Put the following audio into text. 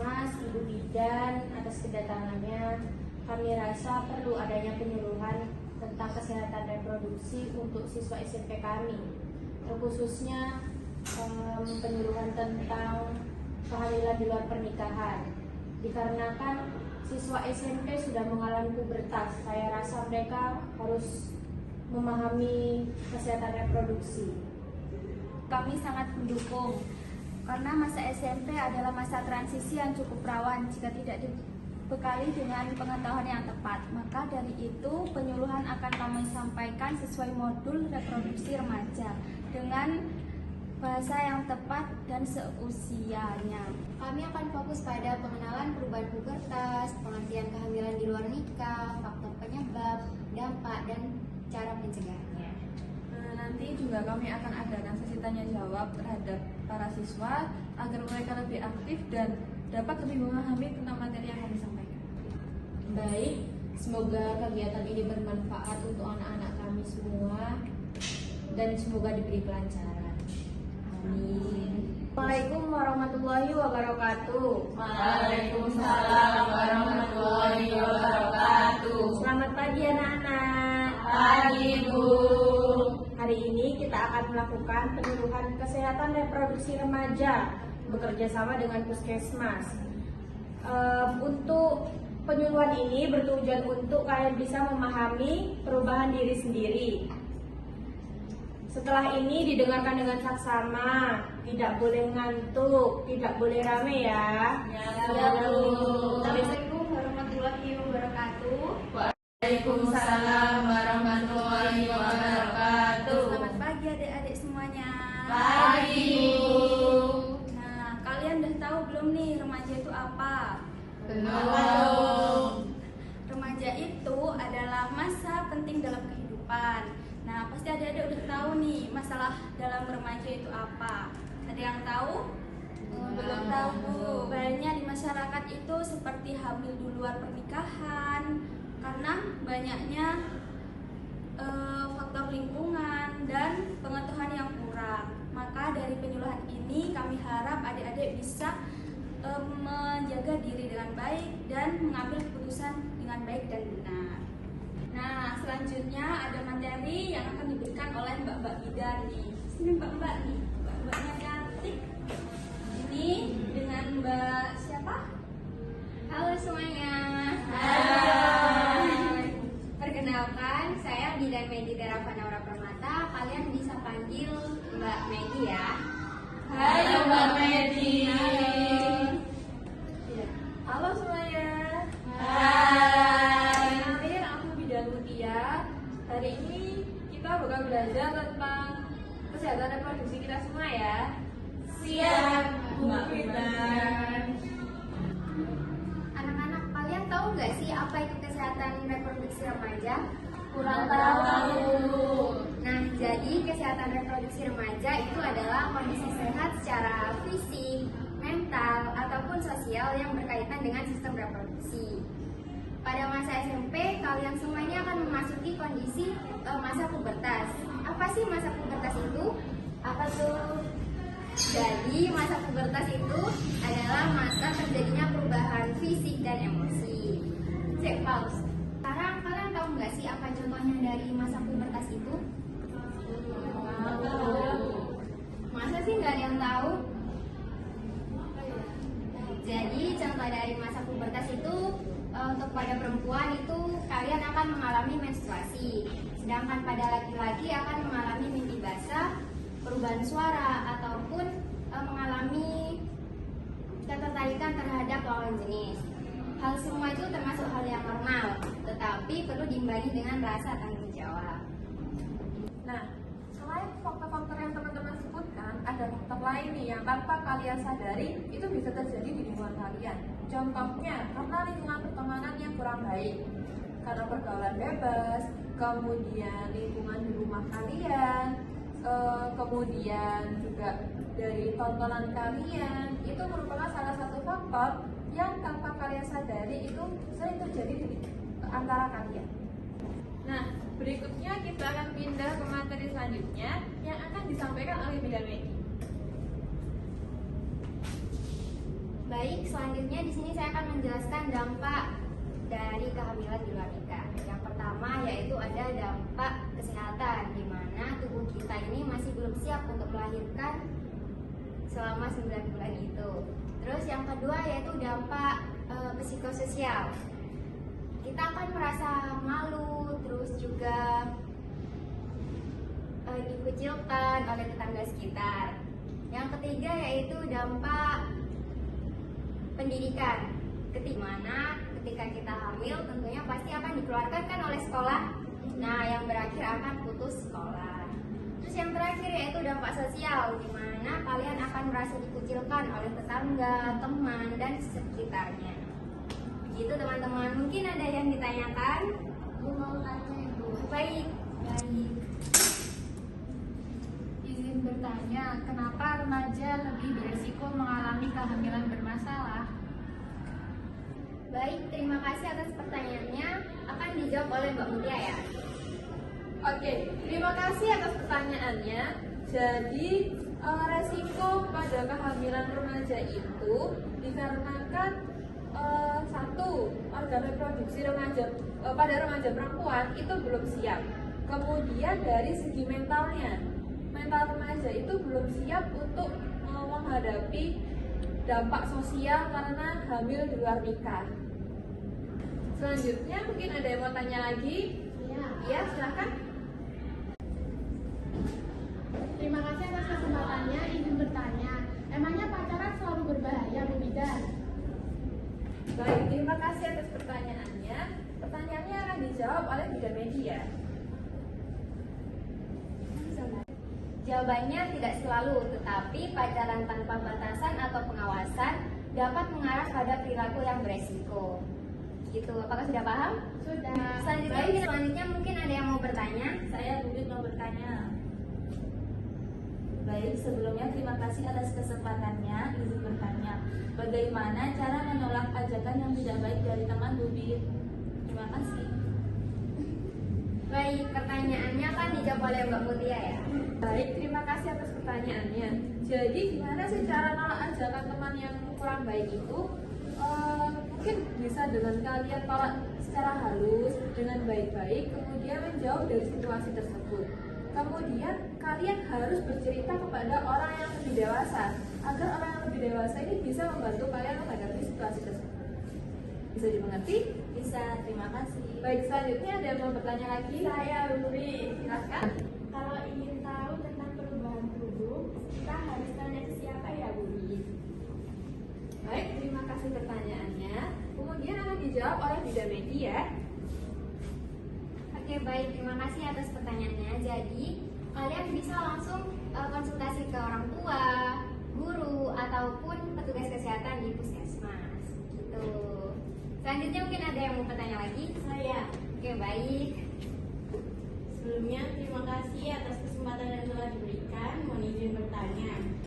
Puskesmas, Ibu Bidan atas kedatangannya. Kami rasa perlu adanya penyuluhan tentang kesehatan reproduksi untuk siswa SMP kami, terkhususnya penyuluhan tentang kehamilan di luar pernikahan. Dikarenakan siswa SMP sudah mengalami pubertas, saya rasa mereka harus memahami kesehatan reproduksi. Kami sangat mendukung karena masa SMP adalah masa transisi yang cukup rawan jika tidak dibekali dengan pengetahuan yang tepat. Maka dari itu penyuluhan akan kami sampaikan sesuai modul reproduksi remaja dengan bahasa yang tepat dan seusianya. Kami akan fokus pada pengenalan perubahan pubertas, pengertian kehamilan di luar nikah, faktor penyebab, dampak, dan cara pencegahannya. Nanti juga kami akan adakan sesi tanya jawab terhadap para siswa agar mereka lebih aktif dan dapat lebih memahami tentang materi yang kami sampaikan. Baik, semoga kegiatan ini bermanfaat untuk anak-anak kami semua dan semoga diberi kelancaran. Amin. Assalamualaikum warahmatullahi wabarakatuh. Waalaikumsalam warahmatullahi wabarakatuh. Selamat pagi anak-anak. Pagi Bu. Hari ini kita akan melakukan penyuluhan kesehatan reproduksi remaja bekerja sama dengan Puskesmas. Untuk penyuluhan ini bertujuan untuk kalian bisa memahami perubahan diri sendiri. Setelah ini didengarkan dengan saksama, tidak boleh ngantuk, tidak boleh rame ya. Ya Bu. Assalamualaikum warahmatullahi wabarakatuh. Waalaikumsalam warahmatullahi wabarakatuh. Selamat pagi adik-adik semuanya. Pagi Bu. Nah, kalian udah tahu belum nih remaja itu apa? Belum. Remaja itu adalah masa penting dalam kehidupan. Nah, pasti adik-adik udah tahu nih masalah dalam remaja itu apa. Ada yang tahu? Belum tahu Bu. Banyak di masyarakat itu seperti hamil di luar pernikahan karena banyaknya faktor lingkungan dan pengetahuan yang kurang. Maka dari penyuluhan ini kami harap adik-adik bisa menjaga diri dengan baik dan mengambil keputusan dengan baik dan benar. Nah, selanjutnya ada materi yang akan diberikan oleh Mbak Bidan nih. Sini Mbak nih, Mbaknya cantik. Ini dengan Mbak siapa? Halo semuanya. Hai. Perkenalkan, saya Bidan Medi Teravana Permata. Kalian bisa panggil Mbak Medi ya. Halo Mbak Medi. Halo semuanya. Hai. Kenalin, aku Bidan Mutia. Hari ini kita bakal belajar tentang kesehatan reproduksi kita semua ya. Siap Mbak Bidan. Anak-anak, kalian tahu nggak sih apa itu kesehatan reproduksi remaja? Kurang tahu. Nah, jadi kesehatan reproduksi remaja itu adalah kondisi sehat secara fisik, mental, ataupun sosial yang berkaitan dengan sistem reproduksi. Pada masa SMP, kalian semua ini akan memasuki kondisi masa pubertas. Apa sih masa pubertas itu? Apa tuh? Jadi, masa pubertas itu adalah masa terjadinya perubahan fisik dan emosi. Cek pause. Sekarang kalian tahu nggak sih apa contohnya dari masa pubertas itu? Masa sih nggak ada yang tahu? Jadi contoh dari masa pubertas itu untuk pada perempuan itu kalian akan mengalami menstruasi, sedangkan pada laki-laki akan mengalami mimpi basah, perubahan suara ataupun mengalami ketertarikan terhadap lawan jenis. Hal semua itu termasuk hal yang normal, tetapi perlu diimbangi dengan rasa tanggung jawab. Nah, selain faktor-faktor yang teman-teman sebutkan, ada faktor lain nih yang tanpa kalian sadari itu bisa terjadi di lingkungan kalian. Contohnya, karena lingkungan pertemanan yang kurang baik, karena pergaulan bebas, kemudian lingkungan di rumah kalian, kemudian juga dari tontonan kalian, itu merupakan salah satu faktor yang tanpa kalian sadari itu sering terjadi di antara kalian. Nah, berikutnya kita akan pindah ke materi selanjutnya yang akan disampaikan oleh Bidan Medi. Baik, selanjutnya di sini saya akan menjelaskan dampak dari kehamilan di luar nikah. Yang pertama yaitu ada dampak kesehatan, di mana tubuh kita ini masih belum siap untuk melahirkan selama 9 bulan itu. Terus yang kedua yaitu dampak psikososial. Kita akan merasa malu, terus juga dikucilkan oleh tetangga sekitar. Yang ketiga yaitu dampak pendidikan. Ketimana ketika kita hamil tentunya pasti akan dikeluarkan kan oleh sekolah. Nah, yang berakhir akan putus sekolah. Terus yang terakhir yaitu dampak sosial, di mana kalian akan merasa dikucilkan oleh tetangga, teman, dan sekitarnya. Begitu teman-teman, mungkin ada yang ditanyakan? Mau tanya Ibu. Baik. Izin bertanya, kenapa remaja lebih berisiko mengalami kehamilan bermasalah? Baik, terima kasih atas pertanyaannya. Akan dijawab oleh Mbak Mutia ya. Oke, terima kasih atas pertanyaannya. Jadi, resiko pada kehamilan remaja itu dikarenakan satu, organ reproduksi remaja pada remaja perempuan itu belum siap. Kemudian dari segi mental remaja itu belum siap untuk menghadapi dampak sosial karena hamil di luar nikah. Selanjutnya mungkin ada yang mau tanya lagi? Ya, silakan. Terima kasih atas kesempatannya. Izin bertanya, emangnya pacaran selalu berbahaya, Bu Bidan? Baik, terima kasih atas pertanyaannya. Pertanyaannya akan dijawab oleh Bidan Media. Jawabannya tidak selalu, tetapi pacaran tanpa batasan atau pengawasan dapat mengarah pada perilaku yang beresiko. Gitu, apakah sudah paham? Sudah. Selanjutnya mungkin ada yang mau bertanya? Saya Bubit mau bertanya. Baik, sebelumnya terima kasih atas kesempatannya. Izin bertanya, bagaimana cara menolak ajakan yang tidak baik dari teman Bubit? Terima kasih. Baik, pertanyaannya akan dijawab oleh Mbak Mutia ya. Baik, terima kasih atas pertanyaannya. Jadi gimana sih cara nolak ajakan teman yang kurang baik itu? Mungkin bisa dengan kalian tolak secara halus, dengan baik-baik, kemudian menjauh dari situasi tersebut. Kemudian kalian harus bercerita kepada orang yang lebih dewasa, agar orang yang lebih dewasa ini bisa membantu kalian menghadapi situasi tersebut. Bisa dimengerti? Bisa, terima kasih. Baik, selanjutnya ada yang mau bertanya lagi? Saya Luri. Silakan. Kalau ingin tahu tentang perubahan tubuh, kita harus tanya ke siapa ya, Bu? Baik, terima kasih pertanyaannya. Kemudian akan dijawab oleh Bidan Media. Oke, baik, terima kasih atas pertanyaannya. Jadi, kalian bisa langsung konsultasi ke orang tua, guru, ataupun petugas kesehatan di puskesmas. Gitu. Selanjutnya mungkin ada yang mau bertanya lagi? Saya. Oke, baik. Sebelumnya terima kasih atas kesempatan yang telah diberikan. Mohon izin bertanya.